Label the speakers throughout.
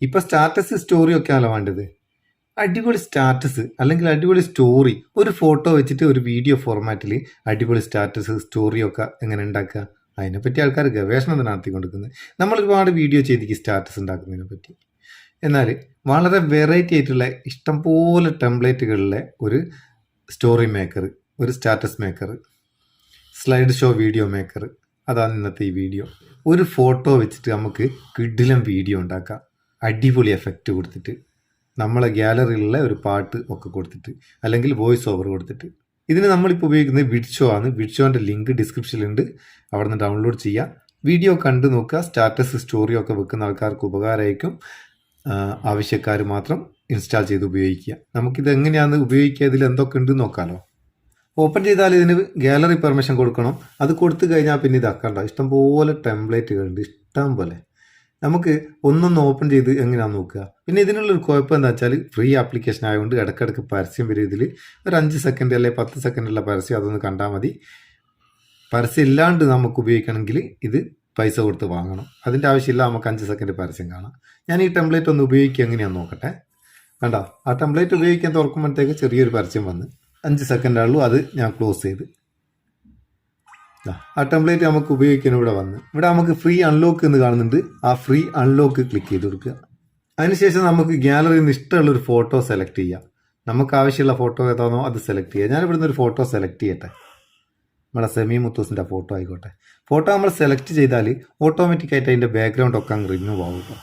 Speaker 1: ഇപ്പം status story ഒക്കെ ആണല്ലോ വേണ്ടത്. അടിപൊളി സ്റ്റാറ്റസ് അല്ലെങ്കിൽ അടിപൊളി സ്റ്റോറി, ഒരു ഫോട്ടോ വെച്ചിട്ട് ഒരു വീഡിയോ ഫോർമാറ്റിൽ അടിപൊളി സ്റ്റാറ്റസ് സ്റ്റോറിയൊക്കെ എങ്ങനെ ഉണ്ടാക്കുക, അതിനെപ്പറ്റി ആൾക്കാർ ഗവേഷണം നടത്തിക്കൊണ്ടിരിക്കുന്നത്. നമ്മൾ ഒരുപാട് വീഡിയോ ചെയ്തിരിക്കും സ്റ്റാറ്റസ് ഉണ്ടാക്കുന്നതിനെ പറ്റി. എന്നാൽ വളരെ വെറൈറ്റി ആയിട്ടുള്ള ഇഷ്ടംപോലെ ടെംപ്ലേറ്റുകളിലെ ഒരു സ്റ്റോറി മേക്കർ, ഒരു status maker, slide show video maker, അതാണ് ഇന്നത്തെ ഈ വീഡിയോ. ഒരു ഫോട്ടോ വെച്ചിട്ട് നമുക്ക് കിടിലം വീഡിയോ ഉണ്ടാക്കാം, അടിപൊളി എഫക്റ്റ് കൊടുത്തിട്ട്, നമ്മളെ ഗ്യാലറിയിലുള്ള ഒരു പാട്ട് ഒക്കെ കൊടുത്തിട്ട്, അല്ലെങ്കിൽ വോയിസ് ഓവർ കൊടുത്തിട്ട്. ഇതിന് നമ്മളിപ്പോൾ ഉപയോഗിക്കുന്നത് വിഡ്ഷോ ആണ്. വിഡ്ഷോൻ്റെ ലിങ്ക് ഡിസ്ക്രിപ്ഷനിലുണ്ട്, അവിടെ നിന്ന് ഡൗൺലോഡ് ചെയ്യുക. വീഡിയോ കണ്ടു നോക്കുക. സ്റ്റാറ്റസ് സ്റ്റോറിയൊക്കെ വെക്കുന്ന ആൾക്കാർക്ക് ഉപകാരമായിരിക്കും. ആവശ്യക്കാർ മാത്രം ഇൻസ്റ്റാൾ ചെയ്ത് ഉപയോഗിക്കുക. നമുക്കിത് എങ്ങനെയാണ് ഉപയോഗിക്കുക, ഇതിൽ എന്തൊക്കെ ഉണ്ട് നോക്കാമല്ലോ. ഓപ്പൺ ചെയ്താൽ ഇതിന് ഗാലറി പെർമിഷൻ കൊടുക്കണം. അത് കൊടുത്തു കഴിഞ്ഞാൽ പിന്നെ ഇതാക്കണ്ട, ഇഷ്ടംപോലെ ടെംപ്ലേറ്റുകളുണ്ട്, ഇഷ്ടം പോലെ. നമുക്ക് ഒന്നൊന്ന് ഓപ്പൺ ചെയ്ത് എങ്ങനെയാണെന്ന് നോക്കുക. പിന്നെ ഇതിനുള്ളൊരു കുഴപ്പം എന്താ വെച്ചാൽ ഫ്രീ ആപ്ലിക്കേഷൻ ആയതുകൊണ്ട് ഇടയ്ക്കിടയ്ക്ക് പരസ്യം വരും. ഇതിൽ ഒരു 5 സെക്കൻഡ് അല്ലെങ്കിൽ 10 സെക്കൻഡുള്ള പരസ്യം, അതൊന്ന് കണ്ടാൽ മതി. പരസ്യം ഇല്ലാണ്ട് നമുക്ക് ഉപയോഗിക്കണമെങ്കിൽ ഇത് പൈസ കൊടുത്ത് വാങ്ങണം. അതിൻ്റെ ആവശ്യമില്ല, നമുക്ക് 5 സെക്കൻഡ് പരസ്യം കാണാം. ഞാൻ ഈ ടെംപ്ലേറ്റ് ഒന്ന് ഉപയോഗിക്കുക എങ്ങനെയാണെന്ന് നോക്കട്ടെ. കണ്ടോ, ആ ടെംപ്ലേറ്റ് ഉപയോഗിക്കാൻ തുറക്കുമ്പോഴത്തേക്ക് ചെറിയൊരു പരസ്യം വന്ന് 5 സെക്കൻഡ് ആയുള്ളൂ. അത് ഞാൻ ക്ലോസ് ചെയ്ത്, ആ ടെംപ്ലേറ്റ് നമുക്ക് ഉപയോഗിക്കാൻ ഇവിടെ വന്ന്, ഇവിടെ നമുക്ക് ഫ്രീ അൺലോക്ക് എന്ന് കാണുന്നുണ്ട്. ആ ഫ്രീ അൺലോക്ക് ക്ലിക്ക് ചെയ്ത് കൊടുക്കുക. അതിനുശേഷം നമുക്ക് ഗ്യാലറിയിൽ നിന്ന് ഇഷ്ടമുള്ളൊരു ഫോട്ടോ സെലക്ട് ചെയ്യാം. നമുക്ക് ആവശ്യമുള്ള ഫോട്ടോ ഏതാണോ അത് സെലക്ട് ചെയ്യുക. ഞാൻ ഇവിടുന്ന് ഒരു ഫോട്ടോ സെലക്ട് ചെയ്യട്ടെ. നമ്മളെ മുത്തൂസിൻ്റെ ഫോട്ടോ ആയിക്കോട്ടെ. ഫോട്ടോ നമ്മൾ സെലക്ട് ചെയ്താൽ ഓട്ടോമാറ്റിക്കായിട്ട് അതിൻ്റെ ബാക്ക്ഗ്രൗണ്ട് ഒക്കെ അങ്ങ് റിമൂവ് ആവുക.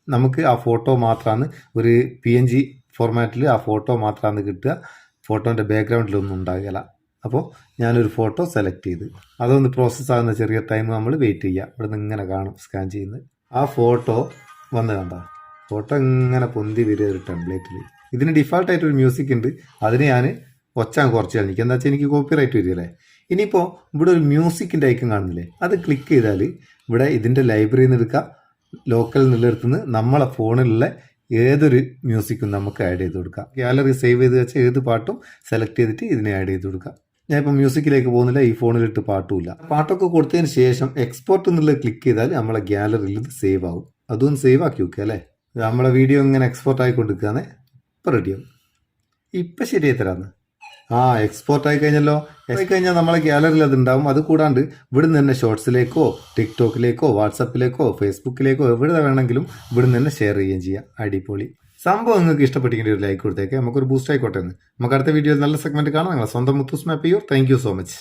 Speaker 1: നമുക്ക് ആ ഫോട്ടോ മാത്രമാണ് ഒരു PNG ഫോർമാറ്റിൽ ആ ഫോട്ടോ മാത്രമാണ് കിട്ടുക. ഫോട്ടോൻ്റെ ബാക്ക്ഗ്രൗണ്ടിലൊന്നും ഉണ്ടാകില്ല. അപ്പോൾ ഞാനൊരു ഫോട്ടോ സെലക്ട് ചെയ്ത് അതൊന്ന് പ്രോസസ്സ് ആകുന്ന ചെറിയ ടൈം നമ്മൾ വെയിറ്റ് ചെയ്യുക. ഇവിടെ നിന്ന് ഇങ്ങനെ കാണും സ്കാൻ ചെയ്യുന്നത്. ആ ഫോട്ടോ വന്ന് കണ്ട ഫോട്ടോ ഇങ്ങനെ പൊന്തി വരിക ഒരു ടെംപ്ലേറ്റിൽ. ഇതിന് ഡിഫാൾട്ടായിട്ടൊരു മ്യൂസിക് ഉണ്ട്, അതിന് ഞാൻ ഒച്ചാൻ കുറച്ച് കളിക്കും. എന്താ വെച്ചാൽ എനിക്ക് കോപ്പിറൈറ്റ് വരികയല്ലേ. ഇനിയിപ്പോൾ ഇവിടെ ഒരു മ്യൂസിക്കിൻ്റെ ഐക്കൺ കാണുന്നില്ലേ, അത് ക്ലിക്ക് ചെയ്താൽ ഇവിടെ ഇതിൻ്റെ ലൈബ്രറിയിൽ നിന്ന് എടുക്കുക. ലോക്കൽ നിന്നെടുത്തുനിന്ന് നമ്മളെ ഫോണിലുള്ള ഏതൊരു മ്യൂസിക്കും നമുക്ക് ആഡ് ചെയ്ത് കൊടുക്കാം. ഗാലറി സേവ് ചെയ്ത് വെച്ചാൽ ഏത് പാട്ടും സെലക്ട് ചെയ്തിട്ട് ഇതിനെ ആഡ് ചെയ്ത് കൊടുക്കാം. ഞാൻ ഇപ്പോൾ മ്യൂസിക്കിലേക്ക് പോകുന്നില്ല, ഈ ഫോണിലിട്ട് പാട്ടുമില്ല. പാട്ടൊക്കെ കൊടുത്തതിന് ശേഷം എക്സ്പോർട്ട് എന്നുള്ളത് ക്ലിക്ക് ചെയ്താൽ നമ്മളെ ഗാലറിയിൽ ഇത് സേവ് ആവും. അതൊന്ന് സേവ് ആക്കി വെക്കുക അല്ലേ. നമ്മളെ വീഡിയോ ഇങ്ങനെ എക്സ്പോർട്ട് ആയിക്കൊണ്ടിരിക്കുകയാണ്. ഇപ്പം റെഡിയാവും. ഇപ്പം ശരിയായി തരാമെന്ന്. എക്സ്പോർട്ട് ആയി കഴിഞ്ഞല്ലോ. കഴിഞ്ഞാൽ നമ്മളെ ഗാലറിയിൽ അത് ഉണ്ടാവും. അത് കൂടാണ്ട് ഇവിടുന്ന് തന്നെ ഷോർട്സിലേക്കോ ടിക്ടോക്കിലേക്കോ വാട്സപ്പിലേക്കോ ഫേസ്ബുക്കിലേക്കോ എവിടെ വേണമെങ്കിലും ഇവിടുന്ന് തന്നെ ഷെയർ ചെയ്യുകയും ചെയ്യാം. അടിപൊളി സംഭവം. നിങ്ങൾക്ക് ഇഷ്ടപ്പെട്ടെങ്കിൽ ഒരു ലൈക്ക് കൊടുത്തേക്ക്, നമുക്കൊരു ബൂസ്റ്റ് ആയിക്കോട്ടെ എന്ന്. നമുക്ക് അടുത്ത വീഡിയോയിൽ നല്ല സെഗ്മെന്റ് കാണാം. നിങ്ങളെ സ്വന്തം Muthoos Meppayur. Thank you so much.